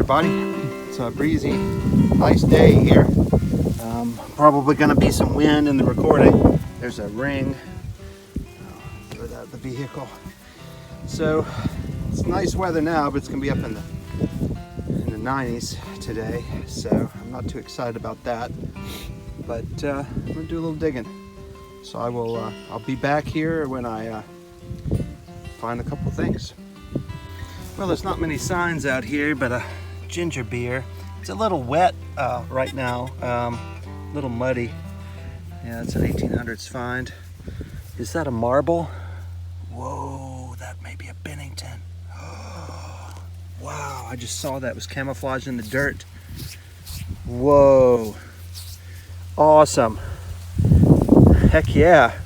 everybody. It's a breezy, nice day here. Probably going to be some wind in the recording. There's a ring for the vehicle. So it's nice weather now, but it's going to be up in the 90s today. So I'm not too excited about that. But I'm going to do a little digging. So I'll be back here when I find a couple things. Well, there's not many signs out here, but a ginger beer. It's a little wet right now, a little muddy. Yeah, it's an 1800s find. Is that a marble? Whoa, that may be a Bennington. Oh, wow, I just saw that. It was camouflaged in the dirt. Whoa, awesome. Heck yeah.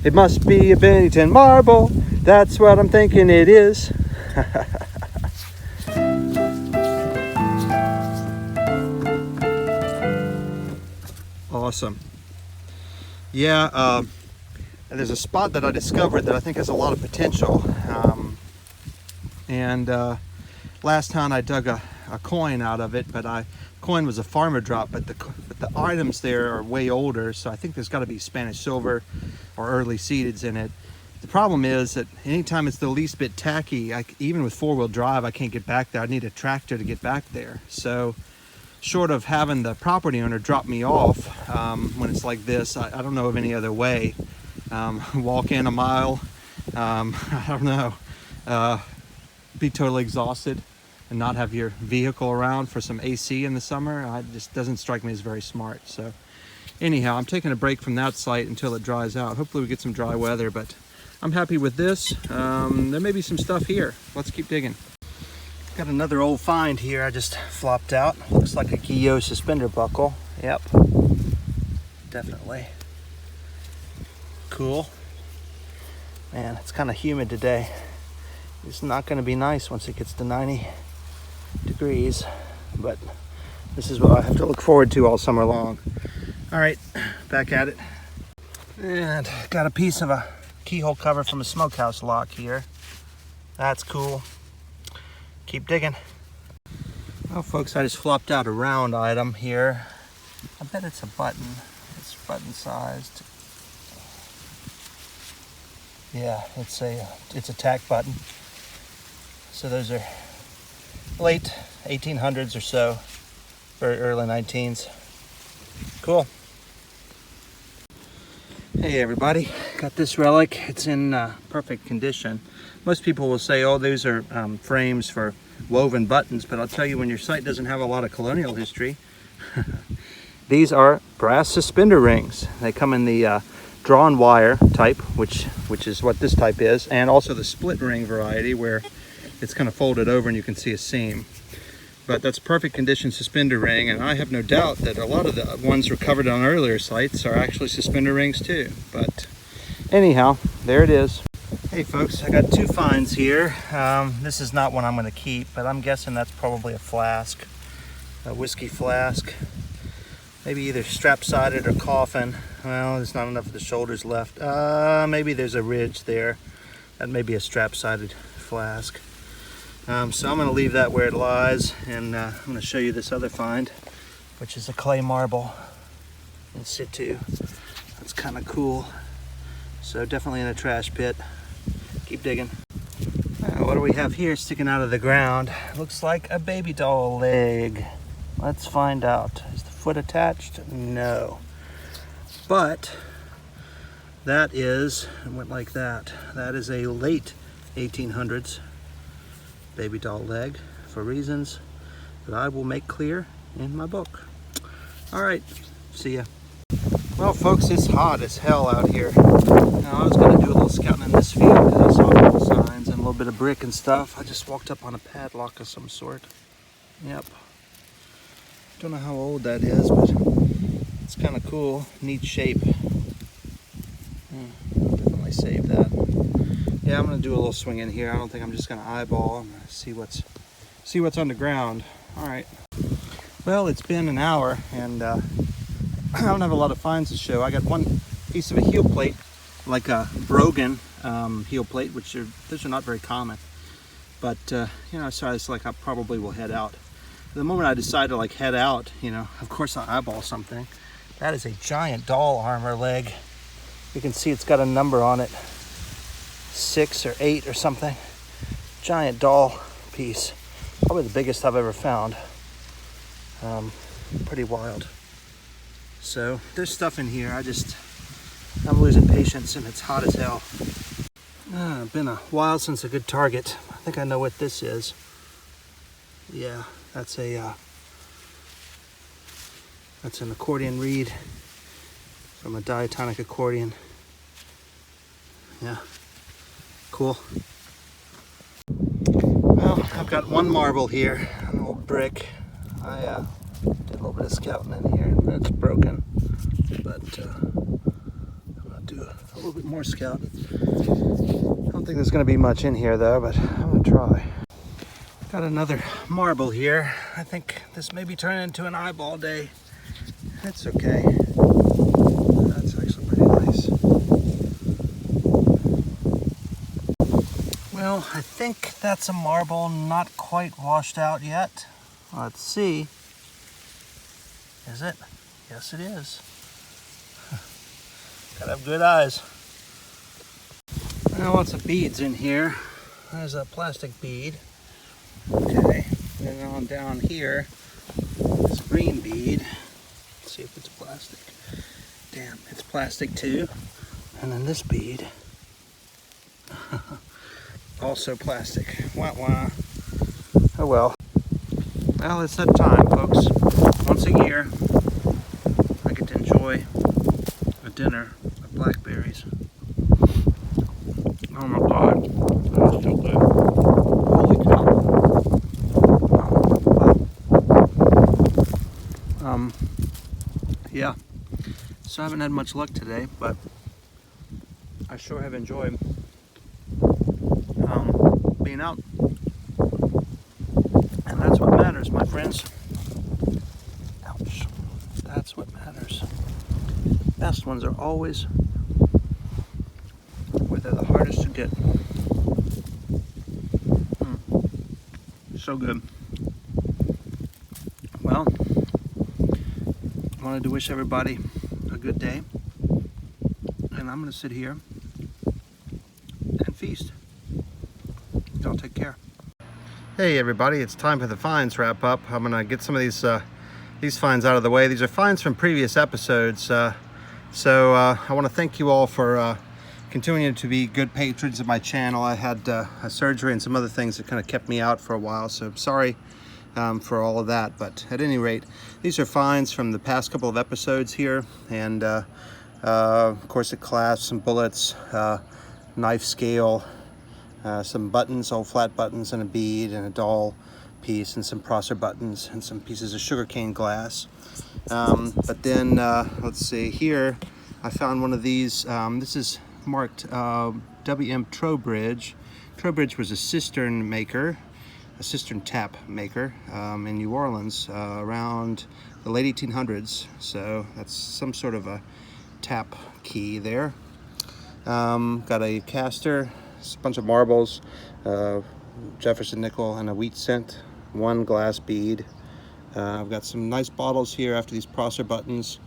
It must be a Bennington marble. That's what I'm thinking it is. Awesome. Yeah, there's a spot that I discovered that I think has a lot of potential. Last time I dug a coin out of it, but coin was a farmer drop, but the items there are way older, so I think there's got to be Spanish silver or early seededs in it. The problem is that anytime it's the least bit tacky, even with four-wheel drive, I can't get back there. I need a tractor to get back there. So short of having the property owner drop me off when it's like this, I don't know of any other way. Walk in a mile, I don't know, be totally exhausted and not have your vehicle around for some AC in the summer. It just doesn't strike me as very smart. So anyhow, I'm taking a break from that site until it dries out. Hopefully we get some dry weather, but I'm happy with this. There may be some stuff here. Let's keep digging. Got another old find here I just flopped out. Looks like a Guyot suspender buckle. Yep, definitely. Cool. Man, it's kind of humid today. It's not going to be nice once it gets to 90 degrees, but this is what I have to look forward to all summer long. All right, back at it. And got a piece of a keyhole cover from a smokehouse lock here. That's cool. Keep digging. Well, folks, I just flopped out a round item here. I bet it's a button. It's button sized. Yeah, it's a tack button. So those are late 1800s or so, very early 19s. Cool. Hey everybody, got this relic. It's in perfect condition. Most people will say, oh, these are frames for woven buttons, but I'll tell you, when your site doesn't have a lot of colonial history, these are brass suspender rings. They come in the drawn wire type, which is what this type is, and also the split ring variety where it's kind of folded over and you can see a seam. But that's perfect condition suspender ring, and I have no doubt that a lot of the ones recovered on earlier sites are actually suspender rings too. But anyhow, there it is. Hey folks, I got two finds here. This is not one I'm going to keep, but I'm guessing that's probably a flask, a whiskey flask. Maybe either strap-sided or coffin. Well, there's not enough of the shoulders left. Maybe there's a ridge there. That may be a strap-sided flask. So I'm going to leave that where it lies, and I'm going to show you this other find, which is a clay marble in situ. That's kind of cool. So definitely in a trash pit. Keep digging. What do we have here sticking out of the ground? Looks like a baby doll leg. Let's find out. Is the foot attached? No. But that is, it went like that. That is a late 1800s baby doll leg for reasons that I will make clear in my book. All right, see ya. Well, folks, it's hot as hell out here. Now, I was going to do a little scouting in this field because I saw a couple signs and a little bit of brick and stuff. I just walked up on a padlock of some sort. Yep. Don't know how old that is, but it's kind of cool. Neat shape. Definitely save that. Yeah, I'm going to do a little swing in here. I don't think I'm just going to eyeball. I'm going to see what's on the ground. All right. Well, it's been an hour, and I don't have a lot of finds to show. I got one piece of a heel plate, like a Brogan heel plate, those are not very common. But, you know, so I was like, I probably will head out. the moment I decide to like head out, you know, of course I eyeball something. That is a giant doll armor leg. You can see it's got a number on it, 6 or 8 or something. Giant doll piece, probably the biggest I've ever found. Pretty wild. So there's stuff in here. I'm losing patience and it's hot as hell. Been a while since a good target. I think I know what this is. Yeah, that's an accordion reed from a diatonic accordion. Yeah, cool. Well, I've got one marble here, an old brick. I did a little bit of scouting in here, and it's broken. But I'm gonna do a little bit more scouting. I don't think there's gonna be much in here though, but I'm gonna try. Got another marble here. I think this may be turning into an eyeball day. It's okay. That's actually pretty nice. Well, I think that's a marble not quite washed out yet. Let's see. Is it? Yes, it is. Gotta have good eyes. Now, lots of beads in here. There's a plastic bead. Okay, then on down here, this green bead. Let's see if it's plastic. Damn, it's plastic too. And then this bead. Also plastic. Wah wah. Oh well. Well, it's that time, folks. Once a year, I get to enjoy a dinner of blackberries. Oh my God, that's so good. Holy cow. Yeah. So I haven't had much luck today, but I sure have enjoyed being out. And that's what matters, my friends. Ouch. That's what matters. Best ones are always where they're the hardest to get. So good. Well, I wanted to wish everybody a good day. And I'm going to sit here and feast. Y'all take care. Hey everybody, it's time for the finds wrap up. I'm gonna get some of these finds out of the way. These are finds from previous episodes. So I want to thank you all for continuing to be good patrons of my channel. I had a surgery and some other things that kind of kept me out for a while, so I'm sorry for all of that. But at any rate, these are finds from the past couple of episodes here, and corset clasp, some bullets, knife scale, some buttons, old flat buttons, and a bead, and a doll piece, and some Prosser buttons, and some pieces of sugarcane glass. But then, let's see, here I found one of these. This is marked W.M. Trowbridge. Trowbridge was a cistern maker, a cistern tap maker in New Orleans around the late 1800s. So that's some sort of a tap key there. Got a caster, a bunch of marbles, Jefferson nickel, and a wheat cent, one glass bead. I've got some nice bottles here after these Prosser buttons.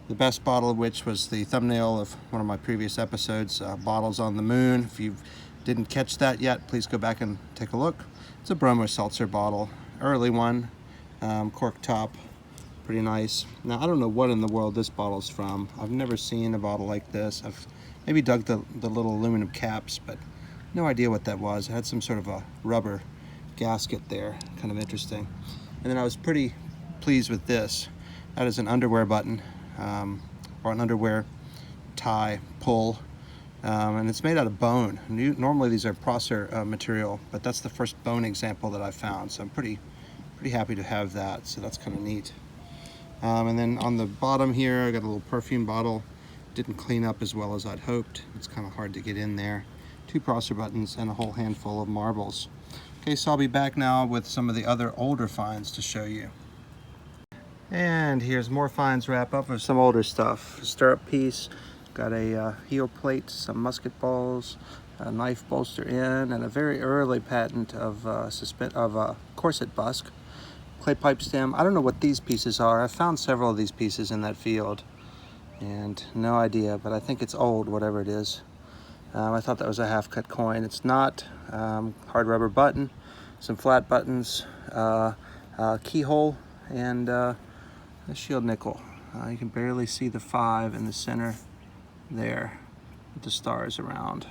The best bottle of which was the thumbnail of one of my previous episodes, Bottles on the Moon. If you didn't catch that yet, please go back and take a look. It's a Bromo Seltzer bottle, early one, cork top, pretty nice. Now, I don't know what in the world this bottle's from. I've never seen a bottle like this. I've maybe dug the little aluminum caps, but no idea what that was. It had some sort of a rubber gasket there, kind of interesting. And then I was pretty pleased with this. That is an underwear button, or an underwear tie pull, and it's made out of bone. Normally these are Prosser material, but that's the first bone example that I found, so I'm pretty happy to have that, so that's kind of neat. And then on the bottom here, I got a little perfume bottle. Didn't clean up as well as I'd hoped. It's kind of hard to get in there. 2 Prosser buttons and a whole handful of marbles. Okay, so I'll be back now with some of the other older finds to show you. And here's more finds wrap up of some older stuff. A stirrup piece, got a heel plate, some musket balls, a knife bolster in, and a very early patent of corset busk. clay pipe stem. I don't know what these pieces are. I found several of these pieces in that field and no idea, but I think it's old, whatever it is. I thought that was a half-cut coin. It's not. Hard rubber button, some flat buttons, keyhole, and a shield nickel. You can barely see the 5 in the center there with the stars around.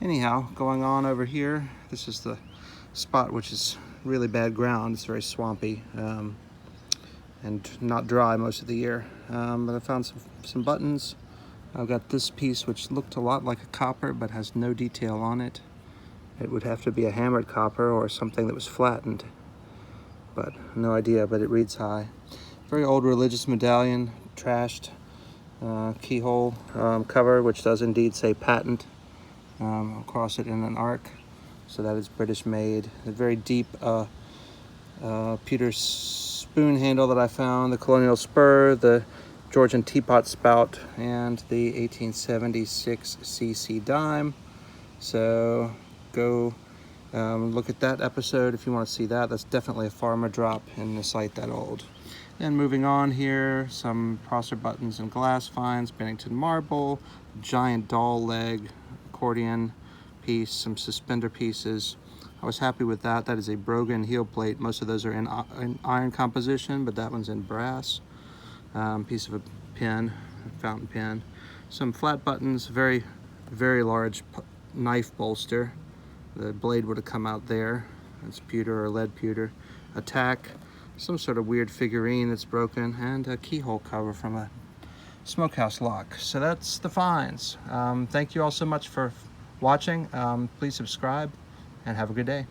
Anyhow, going on over here, this is the spot which is really bad ground. It's very swampy and not dry most of the year. But I found some buttons. I've got this piece which looked a lot like a copper but has no detail on it. It would have to be a hammered copper or something that was flattened, but no idea, but it reads high. Very old religious medallion, trashed keyhole cover, which does indeed say patent across it in an arc, so that is British made. A very deep pewter spoon handle that I found, the colonial spur, the Georgian teapot spout, and the 1876 cc dime. So go look at that episode if you want to see that. That's definitely a farmer drop in a site that old. And moving on here, some Prosser buttons and glass finds, Bennington marble, giant doll leg, accordion piece, some suspender pieces. I was happy with that. That is a Brogan heel plate. Most of those are in iron composition, but that one's in brass. Piece of a pen, a fountain pen. Some flat buttons, very, very large knife bolster. The blade would have come out there. It's pewter or lead pewter. A tack, some sort of weird figurine that's broken, and a keyhole cover from a smokehouse lock. So that's the finds. Thank you all so much for watching. Please subscribe and have a good day.